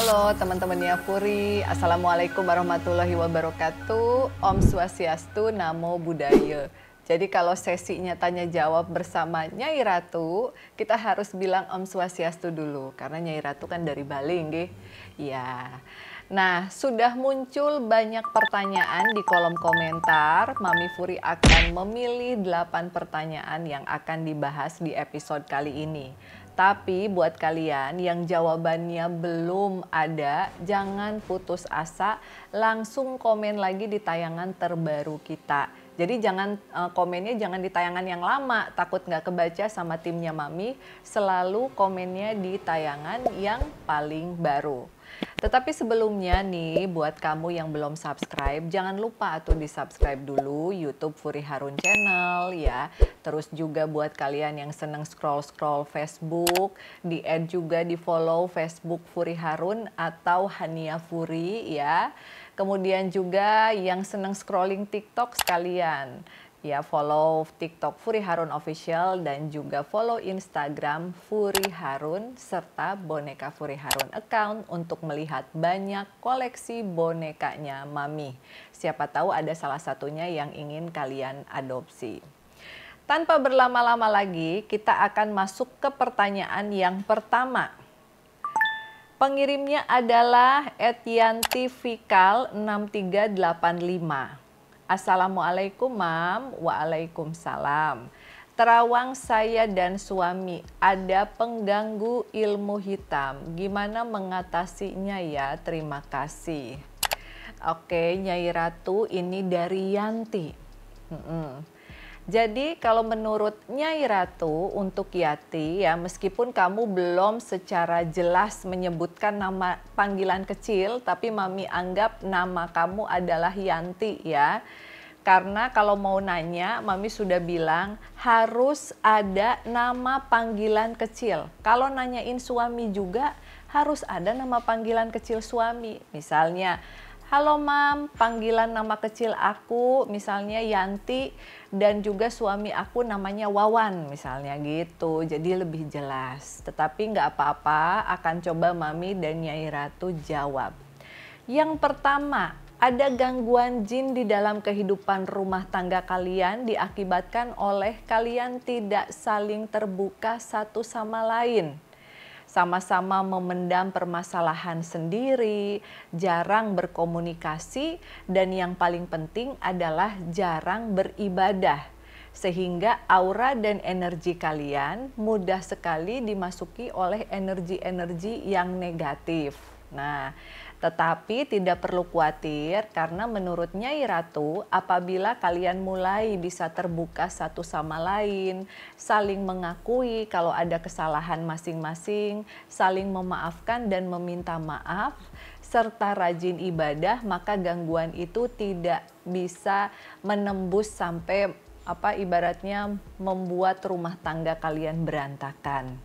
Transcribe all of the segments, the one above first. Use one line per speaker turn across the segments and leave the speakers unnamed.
Halo teman-temannya Furi, Assalamualaikum warahmatullahi wabarakatuh. Om Swastiastu, Namo Buddhaya. Jadi kalau sesinya tanya jawab bersama Nyai Ratu, kita harus bilang Om Swastiastu dulu, karena Nyai Ratu kan dari Bali, nggih. Ya. Nah, sudah muncul banyak pertanyaan di kolom komentar. Mami Furi akan memilih 8 pertanyaan yang akan dibahas di episode kali ini. Tapi buat kalian yang jawabannya belum ada, jangan putus asa, langsung komen lagi di tayangan terbaru kita. Jadi jangan komennya jangan di tayangan yang lama, takut nggak kebaca sama timnya Mami, selalu komennya di tayangan yang paling baru. Tetapi sebelumnya nih, buat kamu yang belum subscribe, jangan lupa tuh di subscribe dulu YouTube Furi Harun Channel ya. Terus juga buat kalian yang seneng scroll-scroll Facebook, di add juga di follow Facebook Furi Harun atau Hania Furi ya. Kemudian juga yang seneng scrolling TikTok sekalian. Ya, follow TikTok Furi Harun Official dan juga follow Instagram Furi Harun serta Boneka Furi Harun account untuk melihat banyak koleksi bonekanya Mami. Siapa tahu ada salah satunya yang ingin kalian adopsi. Tanpa berlama-lama lagi, kita akan masuk ke pertanyaan yang pertama. Pengirimnya adalah @yantivikal6385. Assalamualaikum Mam, waalaikumsalam. Terawang saya dan suami ada pengganggu ilmu hitam. Gimana mengatasinya ya? Terima kasih. Oke, Nyai Ratu, ini dari Yanti. Jadi kalau menurut Nyai Ratu untuk Yati ya, meskipun kamu belum secara jelas menyebutkan nama panggilan kecil, tapi Mami anggap nama kamu adalah Yanti ya. Karena kalau mau nanya, Mami sudah bilang harus ada nama panggilan kecil. Kalau nanyain suami juga harus ada nama panggilan kecil suami. Misalnya, halo Mam, panggilan nama kecil aku misalnya Yanti dan juga suami aku namanya Wawan misalnya gitu. Jadi lebih jelas. Tetapi nggak apa-apa, akan coba Mami dan Nyai Ratu jawab. Yang pertama, ada gangguan jin di dalam kehidupan rumah tangga kalian diakibatkan oleh kalian tidak saling terbuka satu sama lain. Sama-sama memendam permasalahan sendiri, jarang berkomunikasi, dan yang paling penting adalah jarang beribadah. Sehingga aura dan energi kalian mudah sekali dimasuki oleh energi-energi yang negatif. Nah, tetapi tidak perlu khawatir karena menurut Nyai Ratu, apabila kalian mulai bisa terbuka satu sama lain, saling mengakui kalau ada kesalahan masing-masing, saling memaafkan dan meminta maaf, serta rajin ibadah, maka gangguan itu tidak bisa menembus sampai ibaratnya membuat rumah tangga kalian berantakan.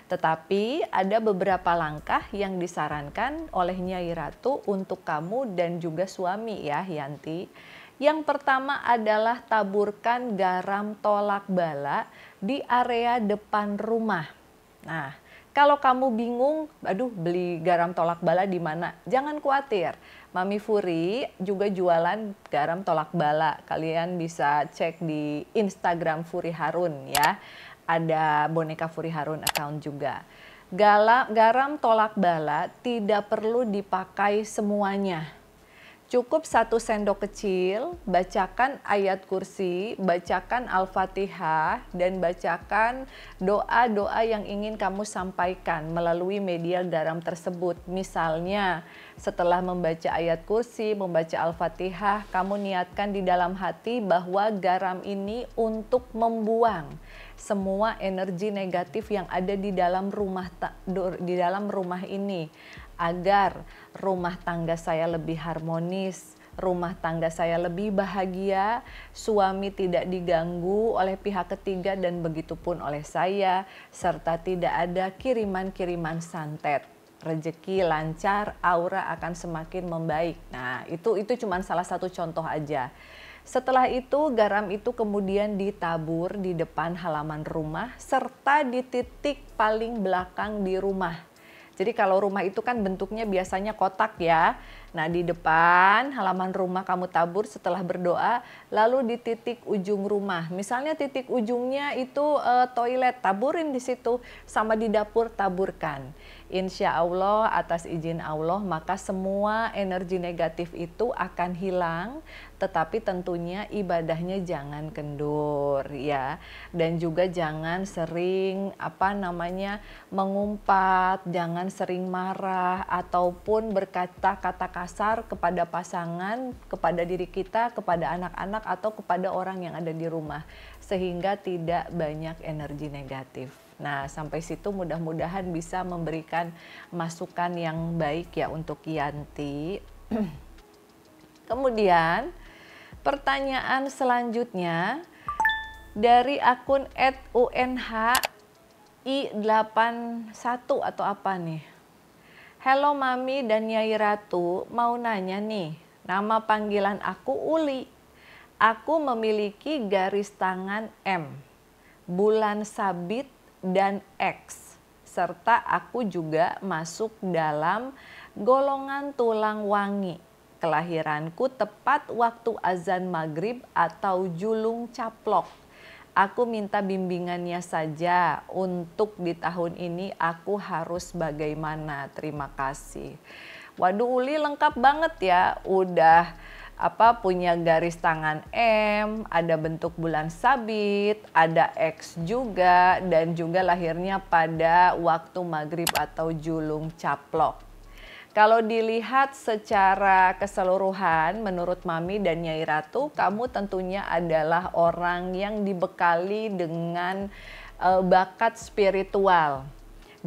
Tetapi ada beberapa langkah yang disarankan oleh Nyai Ratu untuk kamu dan juga suami ya Yanti. Yang pertama adalah taburkan garam tolak bala di area depan rumah. Nah, kalau kamu bingung, aduh beli garam tolak bala di mana? Jangan khawatir. Mami Furi juga jualan garam tolak bala. Kalian bisa cek di Instagram Furi Harun ya. Ada Boneka Furi Harun account juga. Garam tolak bala tidak perlu dipakai semuanya. Cukup 1 sendok kecil, bacakan ayat kursi, bacakan Al-Fatihah, dan bacakan doa-doa yang ingin kamu sampaikan melalui media garam tersebut. Misalnya, setelah membaca ayat kursi, membaca Al-Fatihah, kamu niatkan di dalam hati bahwa garam ini untuk membuang semua energi negatif yang ada di dalam rumah ini, agar rumah tangga saya lebih harmonis, rumah tangga saya lebih bahagia, suami tidak diganggu oleh pihak ketiga dan begitupun oleh saya, serta tidak ada kiriman-kiriman santet. Rezeki lancar, aura akan semakin membaik. Nah, itu cuma salah satu contoh aja. Setelah itu garam itu kemudian ditabur di depan halaman rumah serta di titik paling belakang di rumah. Jadi kalau rumah itu kan bentuknya biasanya kotak ya. Nah, di depan halaman rumah kamu tabur setelah berdoa, lalu di titik ujung rumah. Misalnya titik ujungnya itu toilet, taburin di situ, sama di dapur taburkan. Insya Allah atas izin Allah maka semua energi negatif itu akan hilang, tetapi tentunya ibadahnya jangan kendur ya, dan juga jangan sering mengumpat, jangan sering marah ataupun berkata kata kasar kepada pasangan, kepada diri kita, kepada anak-anak atau kepada orang yang ada di rumah, sehingga tidak banyak energi negatif. Nah, sampai situ mudah-mudahan bisa memberikan masukan yang baik ya untuk Yanti. Kemudian pertanyaan selanjutnya dari akun @UNHI81 atau apa nih. Halo Mami dan Nyai Ratu, mau nanya nih, nama panggilan aku Uli. Aku memiliki garis tangan M, bulan sabit dan X, serta aku juga masuk dalam golongan tulang wangi. Kelahiranku tepat waktu azan maghrib atau julung caplok. Aku minta bimbingannya saja untuk di tahun ini aku harus bagaimana. Terima kasih. Waduh Uli lengkap banget ya, udah punya garis tangan M, ada bentuk bulan sabit, ada X juga, dan juga lahirnya pada waktu maghrib atau julung caplok. Kalau dilihat secara keseluruhan, menurut Mami dan Nyai Ratu, kamu tentunya adalah orang yang dibekali dengan bakat spiritual.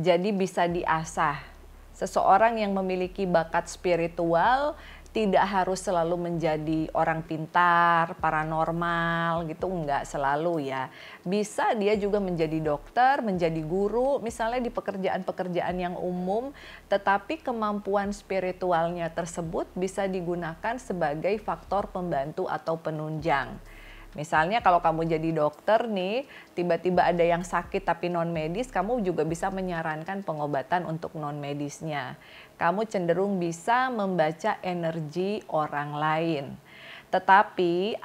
Jadi bisa diasah. Seseorang yang memiliki bakat spiritual tidak harus selalu menjadi orang pintar, paranormal gitu, enggak selalu ya. Bisa dia juga menjadi dokter, menjadi guru, misalnya di pekerjaan-pekerjaan yang umum, tetapi kemampuan spiritualnya tersebut bisa digunakan sebagai faktor pembantu atau penunjang. Misalnya kalau kamu jadi dokter nih, tiba-tiba ada yang sakit tapi non medis, kamu juga bisa menyarankan pengobatan untuk non medisnya. Kamu cenderung bisa membaca energi orang lain. Tetapi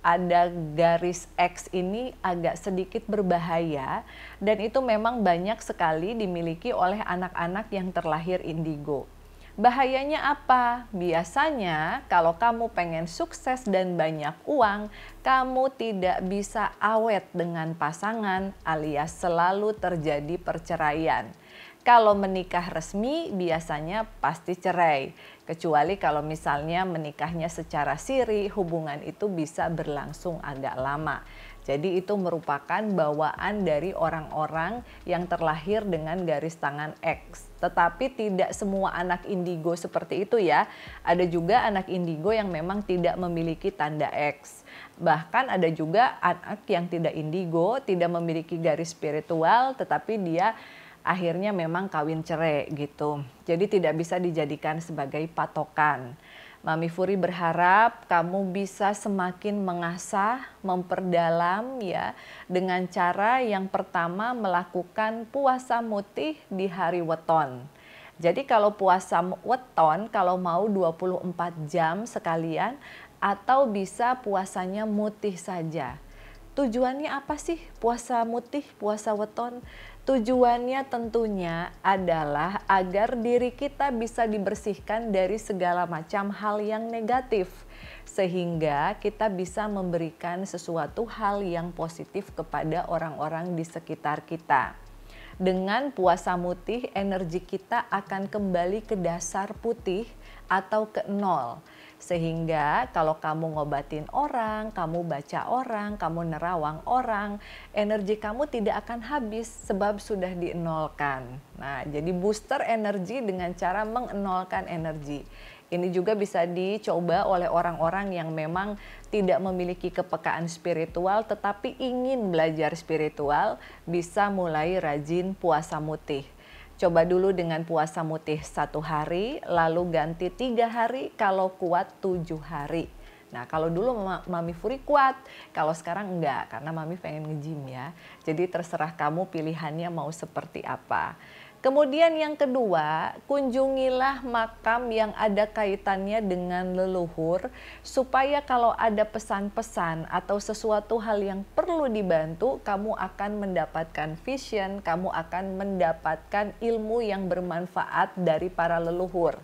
ada garis X ini agak sedikit berbahaya dan itu memang banyak sekali dimiliki oleh anak-anak yang terlahir indigo. Bahayanya apa? Biasanya kalau kamu pengen sukses dan banyak uang, kamu tidak bisa awet dengan pasangan alias selalu terjadi perceraian. Kalau menikah resmi biasanya pasti cerai. Kecuali kalau misalnya menikahnya secara siri, hubungan itu bisa berlangsung agak lama. Jadi itu merupakan bawaan dari orang-orang yang terlahir dengan garis tangan X. Tetapi tidak semua anak indigo seperti itu ya. Ada juga anak indigo yang memang tidak memiliki tanda X. Bahkan ada juga anak yang tidak indigo, tidak memiliki garis spiritual, tetapi dia akhirnya memang kawin cerai gitu. Jadi tidak bisa dijadikan sebagai patokan. Mami Furi berharap kamu bisa semakin mengasah, memperdalam ya, dengan cara yang pertama melakukan puasa mutih di hari weton. Jadi kalau puasa weton, kalau mau 24 jam sekalian atau bisa puasanya mutih saja. Tujuannya apa sih puasa mutih, puasa weton? Tujuannya tentunya adalah agar diri kita bisa dibersihkan dari segala macam hal yang negatif. Sehingga kita bisa memberikan sesuatu hal yang positif kepada orang-orang di sekitar kita. Dengan puasa mutih, energi kita akan kembali ke dasar putih atau ke nol. Sehingga kalau kamu ngobatin orang, kamu baca orang, kamu nerawang orang, energi kamu tidak akan habis sebab sudah dienolkan. Nah, jadi booster energi dengan cara mengenolkan energi. Ini juga bisa dicoba oleh orang-orang yang memang tidak memiliki kepekaan spiritual tetapi ingin belajar spiritual, bisa mulai rajin puasa mutih. Coba dulu dengan puasa mutih 1 hari, lalu ganti 3 hari, kalau kuat 7 hari. Nah kalau dulu Mami Furi kuat, kalau sekarang enggak, karena Mami pengen nge-gym ya. Jadi terserah kamu pilihannya mau seperti apa. Kemudian yang kedua, kunjungilah makam yang ada kaitannya dengan leluhur supaya kalau ada pesan-pesan atau sesuatu hal yang perlu dibantu, kamu akan mendapatkan vision, kamu akan mendapatkan ilmu yang bermanfaat dari para leluhur.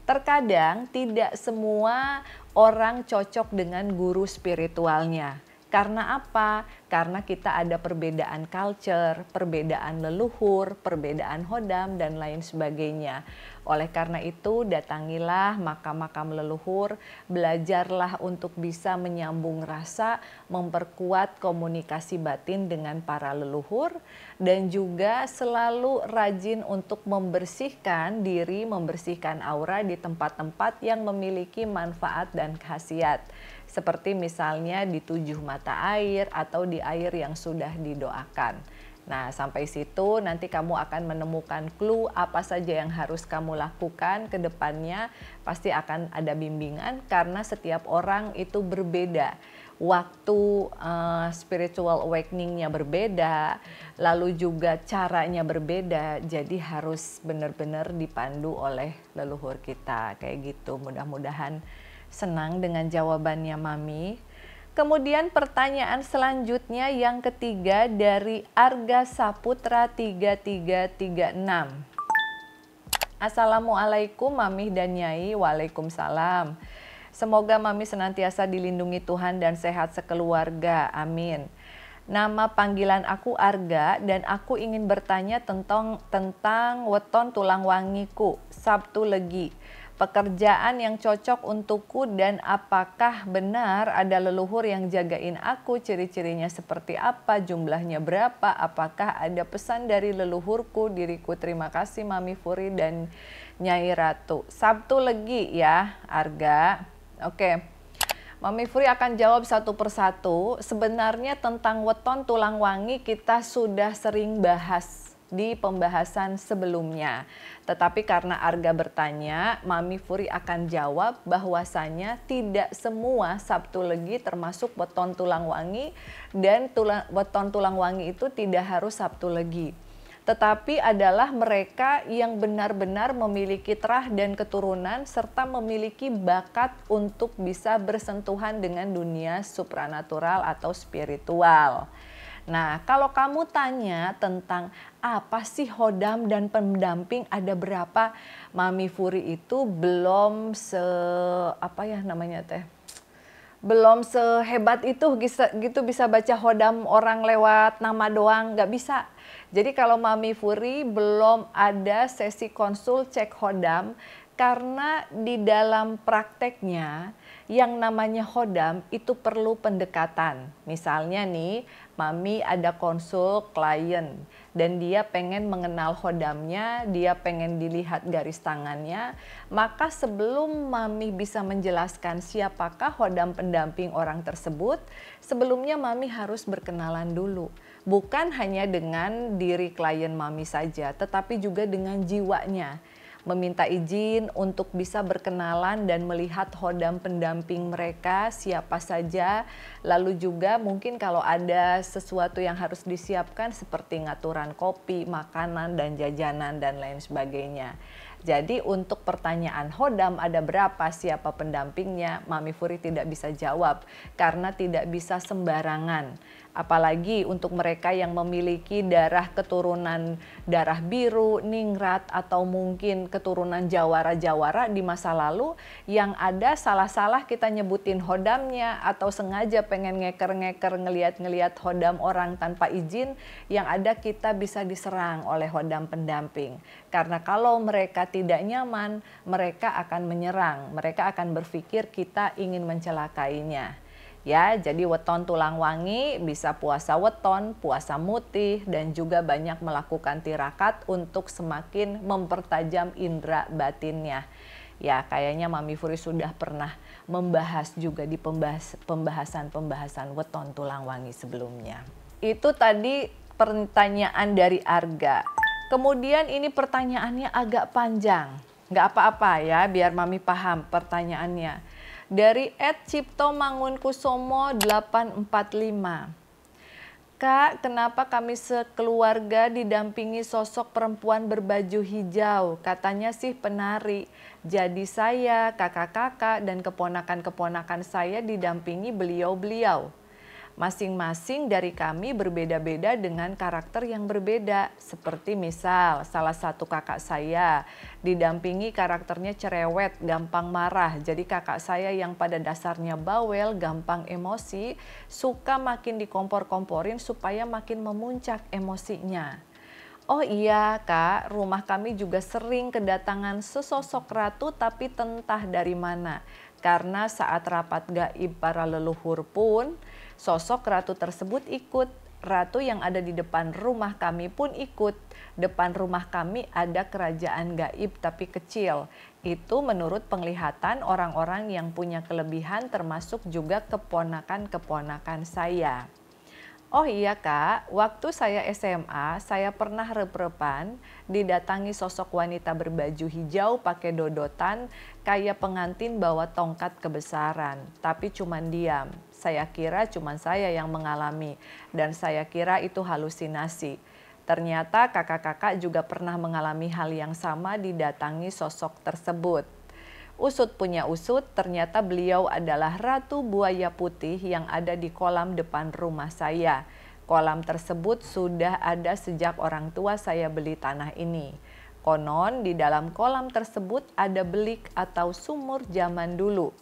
Terkadang tidak semua orang cocok dengan guru spiritualnya. Karena apa? Karena kita ada perbedaan culture, perbedaan leluhur, perbedaan hodam, dan lain sebagainya. Oleh karena itu, datangilah makam-makam leluhur, belajarlah untuk bisa menyambung rasa, memperkuat komunikasi batin dengan para leluhur, dan juga selalu rajin untuk membersihkan diri, membersihkan aura di tempat-tempat yang memiliki manfaat dan khasiat. Seperti misalnya di 7 mata air atau di air yang sudah didoakan. Nah, sampai situ nanti kamu akan menemukan clue apa saja yang harus kamu lakukan ke depannya. Pasti akan ada bimbingan karena setiap orang itu berbeda. Waktu spiritual awakening-nya berbeda, lalu juga caranya berbeda. Jadi harus benar-benar dipandu oleh leluhur kita. Kayak gitu, mudah-mudahan senang dengan jawabannya Mami. Kemudian pertanyaan selanjutnya yang ketiga dari Arga Saputra 3336. Assalamualaikum Mami dan Nyai. Waalaikumsalam. Semoga Mami senantiasa dilindungi Tuhan dan sehat sekeluarga. Amin. Nama panggilan aku Arga dan aku ingin bertanya tentang weton tulang wangiku, Sabtu Legi. Pekerjaan yang cocok untukku dan apakah benar ada leluhur yang jagain aku, ciri-cirinya seperti apa, jumlahnya berapa, apakah ada pesan dari leluhurku, diriku. Terima kasih Mami Furi dan Nyai Ratu. Sabtu Legi ya Arga. Oke. Mami Furi akan jawab satu persatu. Sebenarnya tentang weton tulang wangi kita sudah sering bahas di pembahasan sebelumnya. Tetapi karena Arga bertanya, Mami Furi akan jawab bahwasanya tidak semua Sabtu Legi termasuk weton tulang wangi dan weton tulang wangi itu tidak harus Sabtu Legi. Tetapi adalah mereka yang benar-benar memiliki terah dan keturunan serta memiliki bakat untuk bisa bersentuhan dengan dunia supranatural atau spiritual. Nah, kalau kamu tanya tentang apa sih hodam dan pendamping ada berapa, Mami Furi itu belum belum sehebat itu gitu bisa baca hodam orang lewat nama doang, nggak bisa. Jadi kalau Mami Furi belum ada sesi konsul cek hodam karena di dalam prakteknya yang namanya hodam itu perlu pendekatan. Misalnya nih, Mami ada konsul klien dan dia pengen mengenal hodamnya, dia pengen dilihat garis tangannya, maka sebelum Mami bisa menjelaskan siapakah hodam pendamping orang tersebut, sebelumnya Mami harus berkenalan dulu. Bukan hanya dengan diri klien Mami saja, tetapi juga dengan jiwanya. Meminta izin untuk bisa berkenalan dan melihat hodam pendamping mereka siapa saja. Lalu juga mungkin kalau ada sesuatu yang harus disiapkan seperti ngaturan kopi, makanan, dan jajanan dan lain sebagainya. Jadi untuk pertanyaan hodam ada berapa, siapa pendampingnya, Mami Furi tidak bisa jawab karena tidak bisa sembarangan. Apalagi untuk mereka yang memiliki darah keturunan darah biru, ningrat, atau mungkin keturunan jawara-jawara di masa lalu yang ada salah-salah kita nyebutin hodamnya atau sengaja pengen ngeker-ngeker ngeliat-ngeliat hodam orang tanpa izin, yang ada kita bisa diserang oleh hodam pendamping. Karena kalau mereka tidak nyaman, mereka akan menyerang, mereka akan berpikir kita ingin mencelakainya. Ya, jadi weton tulang wangi bisa puasa weton, puasa mutih, dan juga banyak melakukan tirakat untuk semakin mempertajam indera batinnya. Ya, kayaknya Mami Furi sudah pernah membahas juga di pembahasan-pembahasan weton tulang wangi sebelumnya. Itu tadi pertanyaan dari Arga. Kemudian ini pertanyaannya agak panjang. Nggak apa-apa ya, biar Mami paham pertanyaannya. Dari @Cipto Mangunkusomo 845. Kak, kenapa kami sekeluarga didampingi sosok perempuan berbaju hijau? Katanya sih penari. Jadi saya, kakak-kakak, dan keponakan-keponakan saya didampingi beliau-beliau. Masing-masing dari kami berbeda-beda dengan karakter yang berbeda. Seperti misal, salah satu kakak saya didampingi karakternya cerewet, gampang marah. Jadi kakak saya yang pada dasarnya bawel, gampang emosi, suka makin dikompor-komporin supaya makin memuncak emosinya. Oh iya Kak, rumah kami juga sering kedatangan sesosok ratu tapi entah dari mana. Karena saat rapat gaib para leluhur pun, sosok ratu tersebut ikut. Ratu yang ada di depan rumah kami pun ikut. Depan rumah kami ada kerajaan gaib tapi kecil. Itu menurut penglihatan orang-orang yang punya kelebihan termasuk juga keponakan-keponakan saya. Oh iya Kak, waktu saya SMA, saya pernah rep-repan didatangi sosok wanita berbaju hijau pakai dodotan kayak pengantin bawa tongkat kebesaran, tapi cuman diam. Saya kira cuman saya yang mengalami dan saya kira itu halusinasi. Ternyata kakak-kakak juga pernah mengalami hal yang sama didatangi sosok tersebut. Usut punya usut, ternyata beliau adalah Ratu Buaya Putih yang ada di kolam depan rumah saya. Kolam tersebut sudah ada sejak orang tua saya beli tanah ini. Konon di dalam kolam tersebut ada belik atau sumur zaman dulu.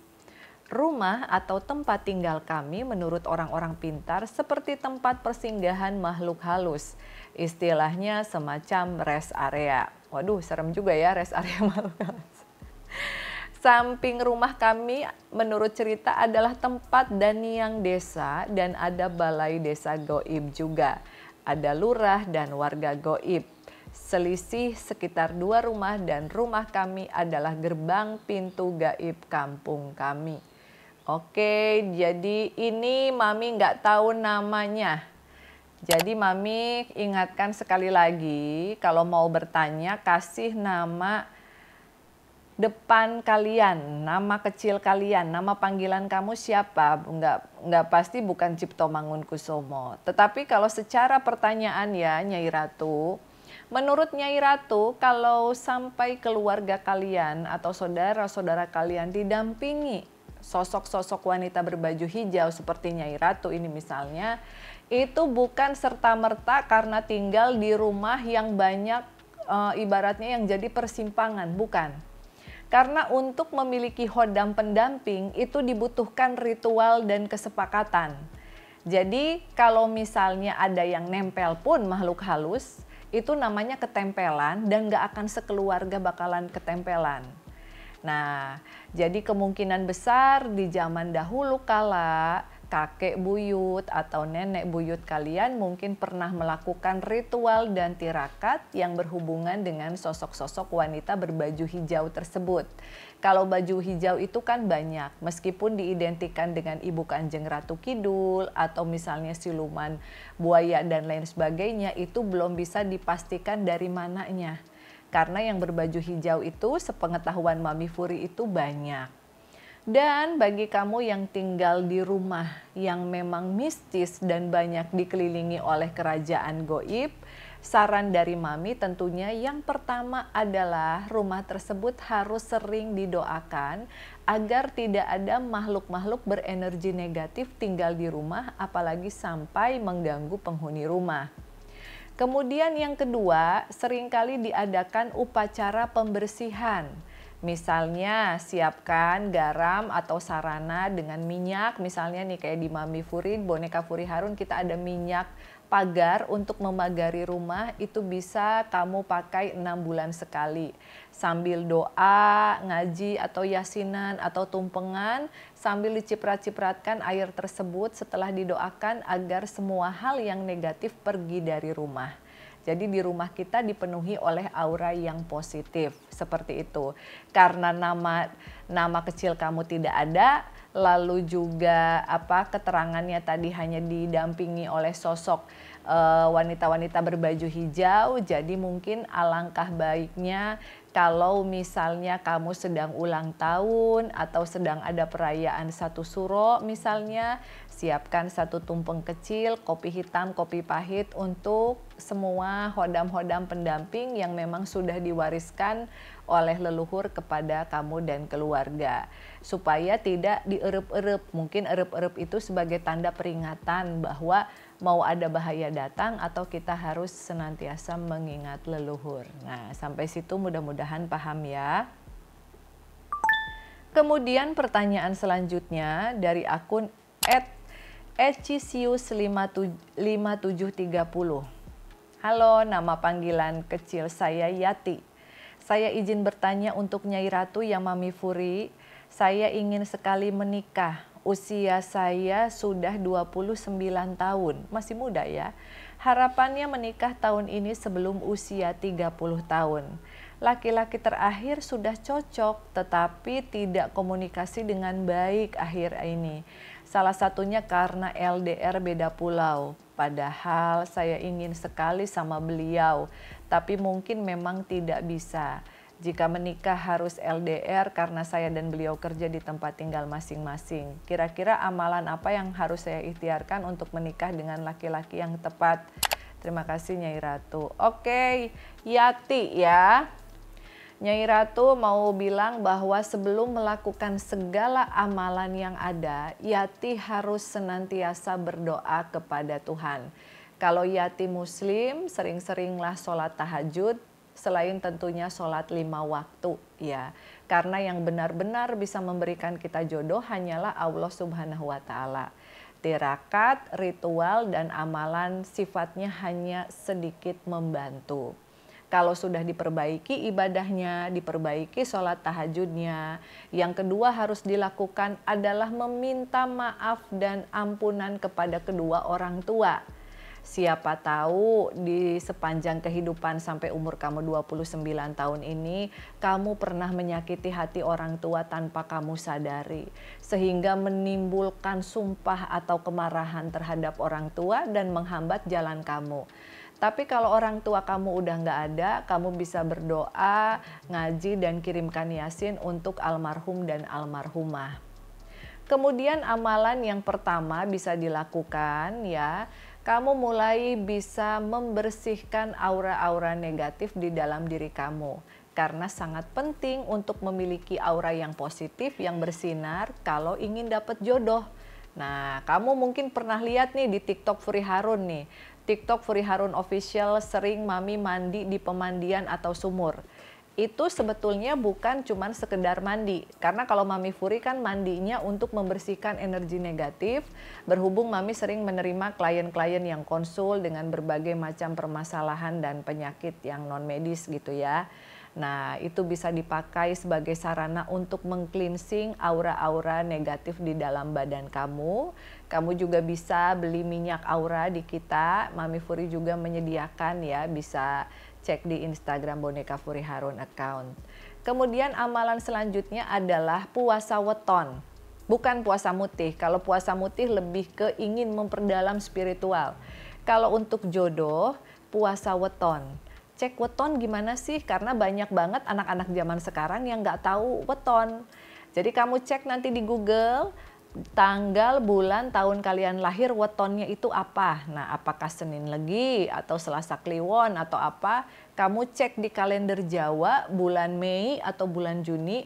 Rumah atau tempat tinggal kami menurut orang-orang pintar seperti tempat persinggahan makhluk halus. Istilahnya semacam rest area. Waduh, serem juga ya rest area makhluk halus. Samping rumah kami menurut cerita adalah tempat daniang desa dan ada balai desa goib juga. Ada lurah dan warga goib. Selisih sekitar 2 rumah dan rumah kami adalah gerbang pintu gaib kampung kami. Oke, jadi ini Mami nggak tahu namanya. Jadi Mami ingatkan sekali lagi kalau mau bertanya kasih nama depan kalian, nama kecil kalian, nama panggilan kamu siapa? Enggak pasti bukan Cipto Mangunkusumo. Tetapi kalau secara pertanyaan ya Nyai Ratu, menurut Nyai Ratu kalau sampai keluarga kalian atau saudara-saudara kalian didampingi sosok-sosok wanita berbaju hijau seperti Nyai Ratu ini misalnya, itu bukan serta-merta karena tinggal di rumah yang banyak ibaratnya yang jadi persimpangan, bukan. Karena untuk memiliki hodam pendamping itu dibutuhkan ritual dan kesepakatan. Jadi kalau misalnya ada yang nempel pun makhluk halus, itu namanya ketempelan dan gak akan sekeluarga bakalan ketempelan. Nah, jadi kemungkinan besar di zaman dahulu kala kakek buyut atau nenek buyut kalian mungkin pernah melakukan ritual dan tirakat yang berhubungan dengan sosok-sosok wanita berbaju hijau tersebut. Kalau baju hijau itu kan banyak, meskipun diidentikan dengan Ibu Kanjeng Ratu Kidul atau misalnya siluman buaya dan lain sebagainya, itu belum bisa dipastikan dari mananya. Karena yang berbaju hijau itu sepengetahuan Mami Furi itu banyak. Dan bagi kamu yang tinggal di rumah yang memang mistis dan banyak dikelilingi oleh kerajaan goib, saran dari Mami tentunya yang pertama adalah rumah tersebut harus sering didoakan agar tidak ada makhluk-makhluk berenergi negatif tinggal di rumah apalagi sampai mengganggu penghuni rumah. Kemudian yang kedua, seringkali diadakan upacara pembersihan. Misalnya siapkan garam atau sarana dengan minyak, misalnya nih kayak di Mami Furi, boneka Furi Harun kita ada minyak pagar untuk memagari rumah, itu bisa kamu pakai 6 bulan sekali. Sambil doa, ngaji atau yasinan atau tumpengan, sambil diciprat-cipratkan air tersebut setelah didoakan agar semua hal yang negatif pergi dari rumah. Jadi di rumah kita dipenuhi oleh aura yang positif, seperti itu. Karena nama kecil kamu tidak ada, lalu juga keterangannya tadi hanya didampingi oleh sosok wanita-wanita berbaju hijau. Jadi mungkin alangkah baiknya kalau misalnya kamu sedang ulang tahun atau sedang ada perayaan satu suro misalnya, siapkan satu tumpeng kecil kopi hitam, kopi pahit untuk semua hodam-hodam pendamping yang memang sudah diwariskan oleh leluhur kepada kamu dan keluarga. Supaya tidak dierep-erep, mungkin erep-erep itu sebagai tanda peringatan bahwa mau ada bahaya datang atau kita harus senantiasa mengingat leluhur. Nah, sampai situ mudah-mudahan paham ya. Kemudian pertanyaan selanjutnya dari akun @ecisius5730. Halo, nama panggilan kecil saya Yati. Saya izin bertanya untuk Nyai Ratu yang Mami Furi. Saya ingin sekali menikah. Usia saya sudah 29 tahun, masih muda ya. Harapannya menikah tahun ini sebelum usia 30 tahun. Laki-laki terakhir sudah cocok, tetapi tidak komunikasi dengan baik akhir ini. Salah satunya karena LDR beda pulau. Padahal saya ingin sekali sama beliau, tapi mungkin memang tidak bisa. Jika menikah harus LDR karena saya dan beliau kerja di tempat tinggal masing-masing. Kira-kira amalan apa yang harus saya ikhtiarkan untuk menikah dengan laki-laki yang tepat? Terima kasih Nyai Ratu. Oke, Yati ya. Nyai Ratu mau bilang bahwa sebelum melakukan segala amalan yang ada, Yati harus senantiasa berdoa kepada Tuhan. Kalau Yati Muslim, sering-seringlah sholat tahajud, selain tentunya sholat 5 waktu ya. Karena yang benar-benar bisa memberikan kita jodoh hanyalah Allah Subhanahu wa Ta'ala. Tirakat, ritual, dan amalan sifatnya hanya sedikit membantu. Kalau sudah diperbaiki ibadahnya, diperbaiki sholat tahajudnya. Yang kedua harus dilakukan adalah meminta maaf dan ampunan kepada kedua orang tua. Siapa tahu di sepanjang kehidupan sampai umur kamu 29 tahun ini, kamu pernah menyakiti hati orang tua tanpa kamu sadari. Sehingga menimbulkan sumpah atau kemarahan terhadap orang tua dan menghambat jalan kamu. Tapi kalau orang tua kamu udah nggak ada, kamu bisa berdoa, ngaji dan kirimkan yasin untuk almarhum dan almarhumah. Kemudian amalan yang pertama bisa dilakukan ya, kamu mulai bisa membersihkan aura-aura negatif di dalam diri kamu. Karena sangat penting untuk memiliki aura yang positif, yang bersinar kalau ingin dapat jodoh. Nah, kamu mungkin pernah lihat nih di TikTok Furi Harun nih. TikTok Furi Harun Official sering mami mandi di pemandian atau sumur. Itu sebetulnya bukan cuman sekedar mandi. Karena kalau Mami Furi kan mandinya untuk membersihkan energi negatif. Berhubung Mami sering menerima klien-klien yang konsul dengan berbagai macam permasalahan dan penyakit yang non medis gitu ya. Nah, itu bisa dipakai sebagai sarana untuk meng-cleansing aura-aura negatif di dalam badan kamu. Kamu juga bisa beli minyak aura di kita. Mami Furi juga menyediakan ya, bisa cek di Instagram Boneka Furi Harun account. Kemudian amalan selanjutnya adalah puasa weton. Bukan puasa mutih. Kalau puasa mutih lebih ke ingin memperdalam spiritual. Kalau untuk jodoh, puasa weton. Cek weton gimana sih? Karena banyak banget anak-anak zaman sekarang yang nggak tahu weton. Jadi kamu cek nanti di Google, tanggal, bulan, tahun kalian lahir, wetonnya itu apa. Nah, apakah Senin Legi atau Selasa Kliwon atau apa. Kamu cek di kalender Jawa bulan Mei atau bulan Juni.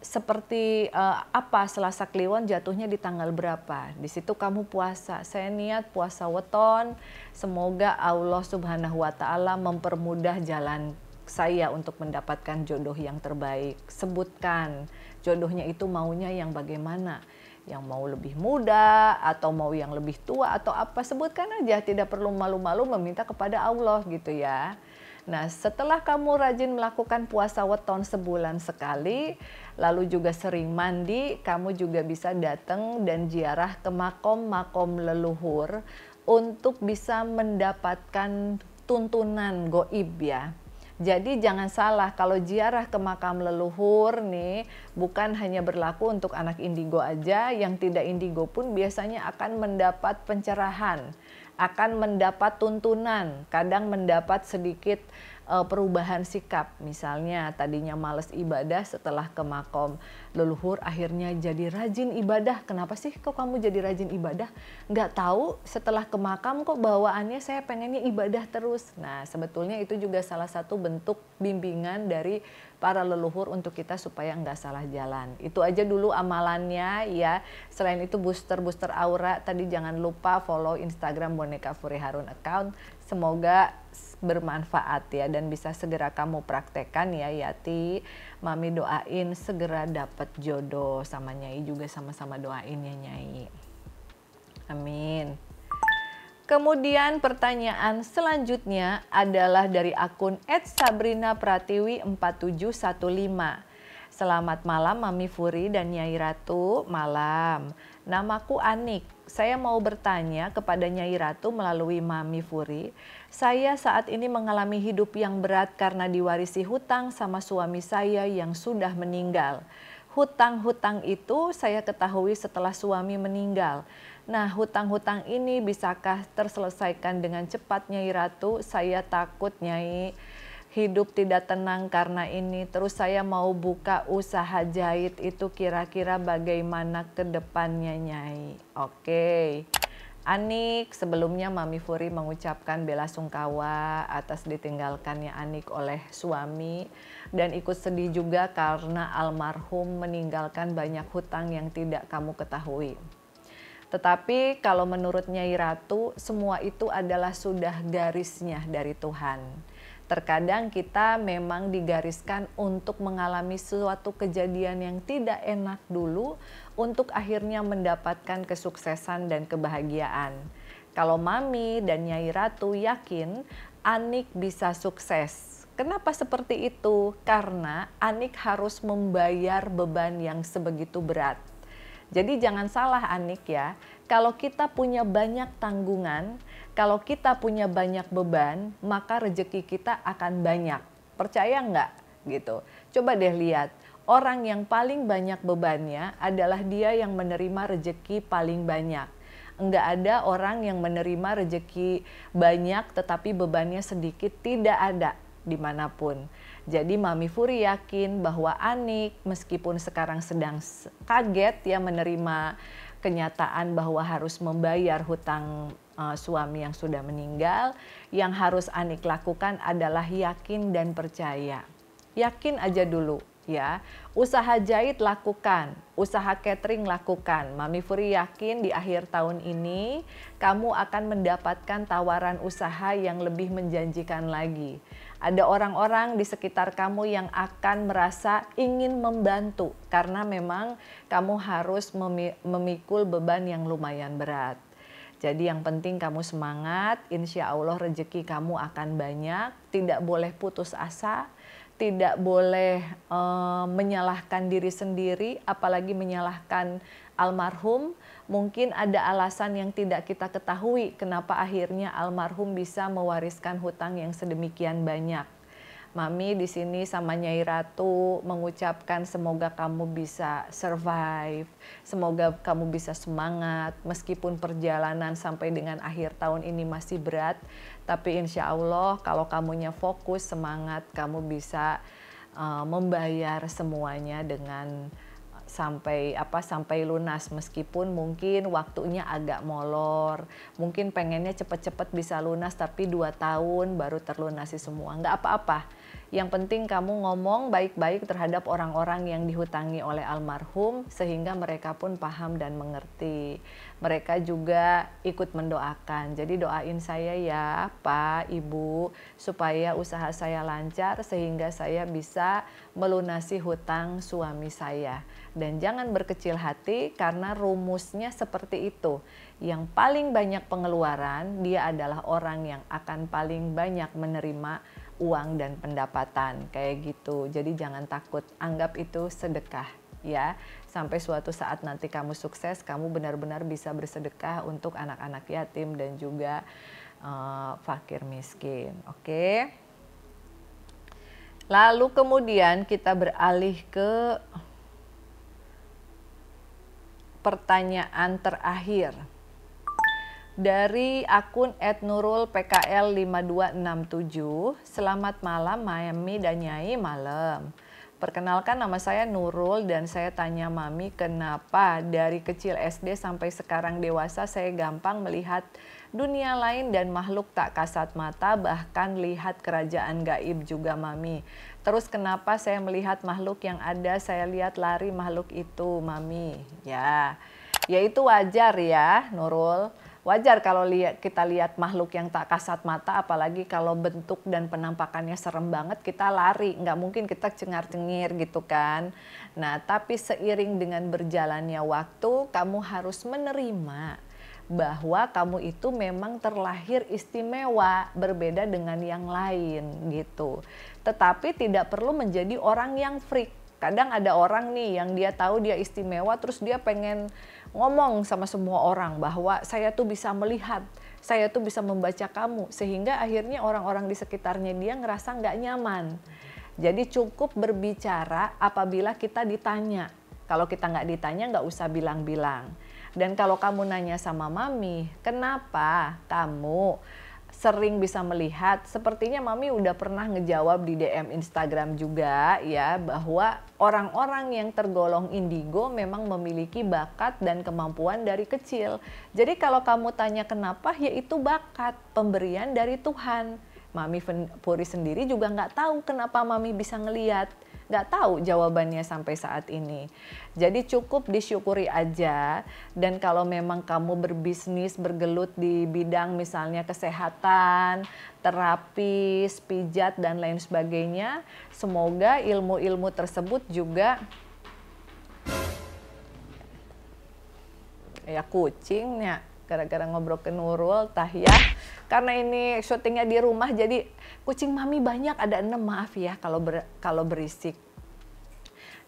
Seperti apa Selasa Kliwon jatuhnya di tanggal berapa. Di situ kamu puasa. Saya niat puasa weton. Semoga Allah Subhanahu wa Ta'ala mempermudah jalan saya untuk mendapatkan jodoh yang terbaik. Sebutkan jodohnya itu maunya yang bagaimana. Yang mau lebih muda atau mau yang lebih tua atau apa, sebutkan aja, tidak perlu malu-malu meminta kepada Allah gitu ya. Nah, setelah kamu rajin melakukan puasa weton sebulan sekali, lalu juga sering mandi, kamu juga bisa datang dan ziarah ke makom-makom leluhur untuk bisa mendapatkan tuntunan goib ya. Jadi jangan salah, kalau ziarah ke makam leluhur nih bukan hanya berlaku untuk anak indigo aja, yang tidak indigo pun biasanya akan mendapat pencerahan. akan mendapat tuntunan, kadang mendapat sedikit perubahan sikap. Misalnya tadinya males ibadah, setelah ke makom leluhur akhirnya jadi rajin ibadah. Kenapa sih kok kamu jadi rajin ibadah? Nggak tahu, setelah ke makam kok bawaannya saya pengennya ibadah terus. Nah, sebetulnya itu juga salah satu bentuk bimbingan dari para leluhur untuk kita supaya nggak salah jalan. Itu aja dulu amalannya ya. Selain itu booster aura, tadi jangan lupa follow Instagram Boneka Furi Harun account. Semoga bermanfaat ya dan bisa segera kamu praktekkan ya Yati. Mami doain segera dapat jodoh, sama Nyai juga sama-sama doain ya Nyai. Amin. Kemudian pertanyaan selanjutnya adalah dari akun @sabrinapratiwi4715. Selamat malam Mami Furi dan Nyai Ratu. Malam. Namaku Anik. Saya mau bertanya kepada Nyai Ratu melalui Mami Furi. Saya saat ini mengalami hidup yang berat karena diwarisi hutang sama suami saya yang sudah meninggal. Hutang-hutang itu saya ketahui setelah suami meninggal. Nah, hutang-hutang ini bisakah terselesaikan dengan cepat Nyai Ratu? Saya takut Nyai hidup tidak tenang karena ini. Terus saya mau buka usaha jahit, itu kira-kira bagaimana ke depannya Nyai? Oke. Anik, sebelumnya Mami Furi mengucapkan bela sungkawa atas ditinggalkannya Anik oleh suami dan ikut sedih juga karena almarhum meninggalkan banyak hutang yang tidak kamu ketahui. Tetapi kalau menurut Nyai Ratu, semua itu adalah sudah garisnya dari Tuhan. Terkadang kita memang digariskan untuk mengalami suatu kejadian yang tidak enak dulu untuk akhirnya mendapatkan kesuksesan dan kebahagiaan. Kalau Mami dan Nyai Ratu yakin Anik bisa sukses. Kenapa seperti itu? Karena Anik harus membayar beban yang sebegitu berat. Jadi jangan salah Anik ya, kalau kita punya banyak tanggungan, kalau kita punya banyak beban, maka rezeki kita akan banyak. Percaya nggak? Gitu. Coba deh lihat, orang yang paling banyak bebannya adalah dia yang menerima rezeki paling banyak. Enggak ada orang yang menerima rezeki banyak tetapi bebannya sedikit, tidak ada dimanapun. Jadi Mami Furi yakin bahwa Anik meskipun sekarang sedang kaget ya menerima kenyataan bahwa harus membayar hutang suami yang sudah meninggal, yang harus Anik lakukan adalah yakin dan percaya. Yakin aja dulu ya. Usaha jahit lakukan, usaha catering lakukan. Mami Furi yakin di akhir tahun ini kamu akan mendapatkan tawaran usaha yang lebih menjanjikan lagi. Ada orang-orang di sekitar kamu yang akan merasa ingin membantu karena memang kamu harus memikul beban yang lumayan berat. Jadi yang penting kamu semangat, insya Allah rezeki kamu akan banyak, tidak boleh putus asa, tidak boleh menyalahkan diri sendiri, apalagi menyalahkan almarhum. Mungkin ada alasan yang tidak kita ketahui kenapa akhirnya almarhum bisa mewariskan hutang yang sedemikian banyak. Mami di sini sama Nyai Ratu mengucapkan semoga kamu bisa survive, semoga kamu bisa semangat meskipun perjalanan sampai dengan akhir tahun ini masih berat, tapi insya Allah kalau kamunya fokus, semangat, kamu bisa membayar semuanya dengan sampai lunas, meskipun mungkin waktunya agak molor, mungkin pengennya cepet-cepet bisa lunas tapi 2 tahun baru terlunasi semua. Nggak apa-apa, yang penting kamu ngomong baik-baik terhadap orang-orang yang dihutangi oleh almarhum sehingga mereka pun paham dan mengerti. Mereka juga ikut mendoakan. Jadi doain saya ya Pak, Ibu, supaya usaha saya lancar sehingga saya bisa melunasi hutang suami saya. Dan jangan berkecil hati karena rumusnya seperti itu. Yang paling banyak pengeluaran, dia adalah orang yang akan paling banyak menerima uang dan pendapatan. Kayak gitu. Jadi jangan takut, anggap itu sedekah ya. Sampai suatu saat nanti kamu sukses, kamu benar-benar bisa bersedekah untuk anak-anak yatim dan juga fakir miskin. Oke. Lalu kemudian kita beralih ke pertanyaan terakhir. Dari akun @nurul_pkl5267, selamat malam Mami dan Nyai. Malam. Perkenalkan, nama saya Nurul dan saya tanya Mami, kenapa dari kecil SD sampai sekarang dewasa saya gampang melihat dunia lain dan makhluk tak kasat mata, bahkan lihat kerajaan gaib juga Mami. Terus kenapa saya melihat makhluk yang ada saya lihat lari makhluk itu Mami? Ya itu wajar ya Nurul. Wajar kalau kita lihat makhluk yang tak kasat mata, apalagi kalau bentuk dan penampakannya serem banget, kita lari. Nggak mungkin kita cengar-cengir gitu kan. Nah, tapi seiring dengan berjalannya waktu, kamu harus menerima bahwa kamu itu memang terlahir istimewa, berbeda dengan yang lain gitu. Tetapi tidak perlu menjadi orang yang freak. Kadang ada orang nih yang dia tahu dia istimewa, terus dia pengen ngomong sama semua orang bahwa saya tuh bisa melihat, saya tuh bisa membaca kamu, sehingga akhirnya orang-orang di sekitarnya dia ngerasa nggak nyaman. Jadi cukup berbicara apabila kita ditanya. Kalau kita nggak ditanya nggak usah bilang-bilang. Dan kalau kamu nanya sama Mami, kenapa kamu sering bisa melihat, sepertinya Mami udah pernah ngejawab di DM Instagram juga ya, bahwa orang-orang yang tergolong indigo memang memiliki bakat dan kemampuan dari kecil. Jadi kalau kamu tanya kenapa, yaitu bakat, pemberian dari Tuhan. Mami Puri sendiri juga nggak tahu kenapa Mami bisa ngeliat. Nggak tahu jawabannya sampai saat ini. Jadi cukup disyukuri aja. Dan kalau memang kamu berbisnis, bergelut di bidang misalnya kesehatan, terapis, pijat, dan lain sebagainya, semoga ilmu-ilmu tersebut juga ya kucingnya gara-gara ngobrol ke Nurul tah ya. Karena ini syutingnya di rumah, jadi kucing Mami banyak, ada 6, maaf ya kalau berisik.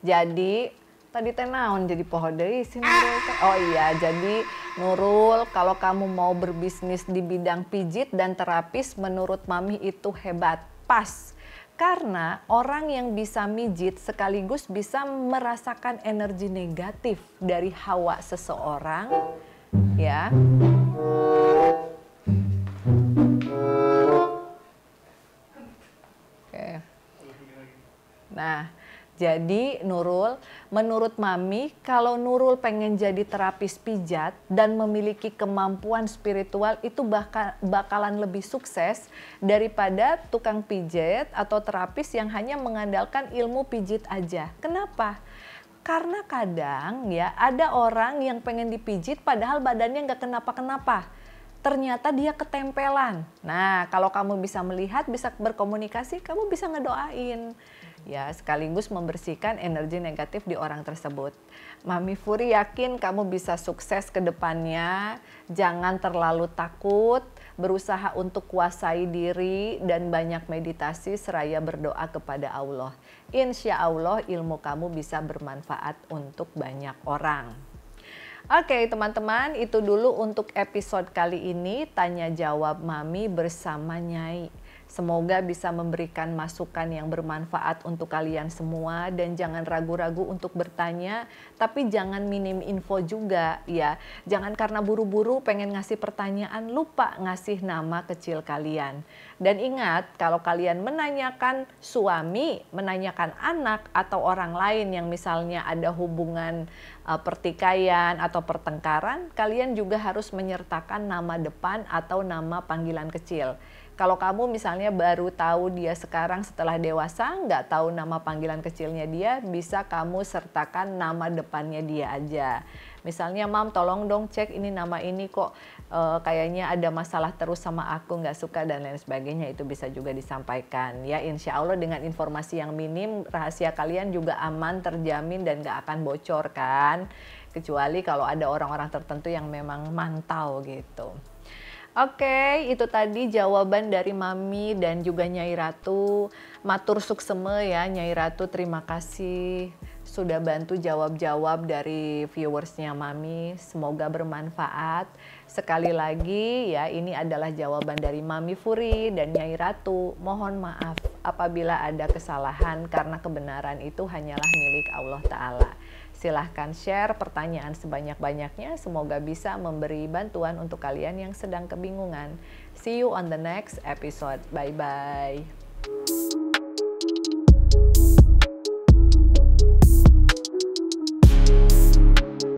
Jadi tadi teh naon jadi poho deui si Nurul teh. Oh iya, jadi Nurul, kalau kamu mau berbisnis di bidang pijit dan terapis, menurut Mami itu hebat, pas. Karena orang yang bisa mijit sekaligus bisa merasakan energi negatif dari hawa seseorang, ya. Oke. Nah, jadi Nurul, menurut Mami, kalau Nurul pengen jadi terapis pijat dan memiliki kemampuan spiritual, itu bakalan lebih sukses daripada tukang pijat atau terapis yang hanya mengandalkan ilmu pijit aja. Kenapa? Karena kadang ya ada orang yang pengen dipijit padahal badannya nggak kenapa-kenapa. Ternyata dia ketempelan. Nah, kalau kamu bisa melihat, bisa berkomunikasi, kamu bisa ngedoain. Ya, sekaligus membersihkan energi negatif di orang tersebut. Mami Puri yakin kamu bisa sukses ke depannya. Jangan terlalu takut, berusaha untuk kuasai diri dan banyak meditasi seraya berdoa kepada Allah. Insya Allah ilmu kamu bisa bermanfaat untuk banyak orang. Oke teman-teman, itu dulu untuk episode kali ini, tanya jawab Mami bersama Nyai. Semoga bisa memberikan masukan yang bermanfaat untuk kalian semua, dan jangan ragu-ragu untuk bertanya, tapi jangan minim info juga ya. Jangan karena buru-buru pengen ngasih pertanyaan lupa ngasih nama kecil kalian. Dan ingat, kalau kalian menanyakan suami, menanyakan anak atau orang lain yang misalnya ada hubungan pertikaian atau pertengkaran, kalian juga harus menyertakan nama depan atau nama panggilan kecil. Kalau kamu misalnya baru tahu dia sekarang setelah dewasa, nggak tahu nama panggilan kecilnya dia, bisa kamu sertakan nama depannya dia aja. Misalnya, Mam tolong dong cek ini nama ini kok kayaknya ada masalah terus sama aku, nggak suka dan lain sebagainya, itu bisa juga disampaikan. Ya insya Allah dengan informasi yang minim, rahasia kalian juga aman, terjamin dan nggak akan bocor kan. Kecuali kalau ada orang-orang tertentu yang memang mantau gitu. Oke, itu tadi jawaban dari Mami dan juga Nyai Ratu. Matur sukseme ya Nyai Ratu, terima kasih sudah bantu jawab-jawab dari viewersnya Mami. Semoga bermanfaat. Sekali lagi ya, ini adalah jawaban dari Mami Puri dan Nyai Ratu. Mohon maaf apabila ada kesalahan karena kebenaran itu hanyalah milik Allah Ta'ala. Silahkan share pertanyaan sebanyak-banyaknya, semoga bisa memberi bantuan untuk kalian yang sedang kebingungan. See you on the next episode. Bye-bye.